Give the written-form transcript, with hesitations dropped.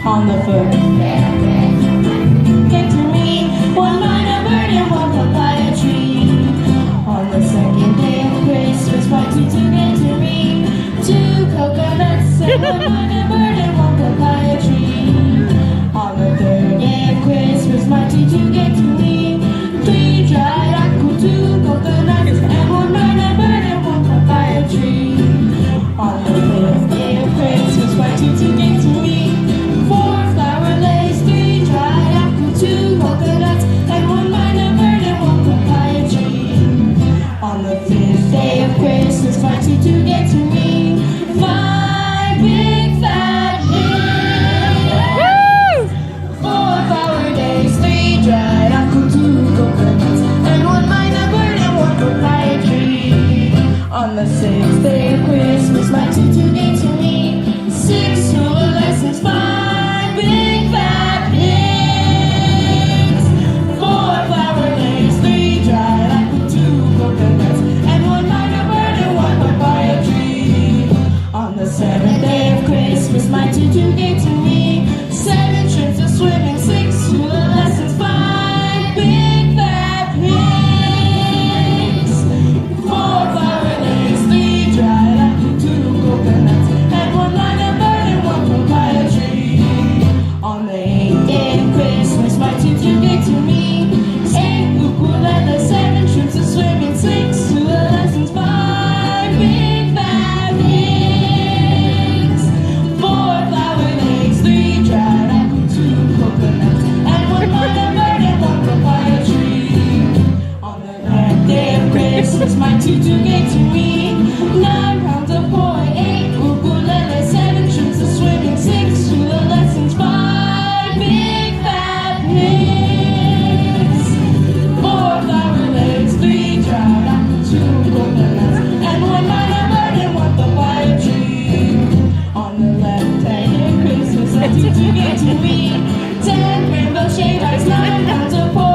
On the first get to me, one minor bird and one papaya tree. On the second day of Christmas, my two get to me, two coconuts and one minor bird and one papaya tree. On the third day of Christmas, my two get to me, three dried apple, two coconuts and one minor bird and one papaya tree. On the fifth day of Christmas, my two get to me, four flower lace, three dried apple, two coconuts and one minor bird and one papaya tree. On the fifth day of Christmas, my two get to me, five big fat eggs, four flower lace, three dried apple, two coconuts and one minor bird and one papaya tree. On the sixth day of Christmas, my two get to me, six hula lessons, five big fat pigs, four flower lace, three dried apple, two coconuts and one minor bird and one papaya tree. On the seventh day of Christmas, my two get to me, seven trips of swimming, six hula lessons, five big fat pigs, four flower lace, three dried apple, two coconuts and one minor bird and one papaya tree. On the eighth day of Christmas, my two get to me, eight ukulele, seven trips of swimming, six hula lessons, five big fat pigs, four flower lace, three dried apple, two coconuts and one minor bird and one papaya tree. On the ninth day of Christmas, my two get to me, 9 pounds of poi, 8 ukulele, 7 trips of swimming, 6 hula lessons, 5 big fat pigs, 4 flower legs, 3 dried apple, 2 coconuts and one minor bird and one papaya tree. On the 11th day of Christmas, my two get to me, 10 rainbow shavers, 9 pounds of poi,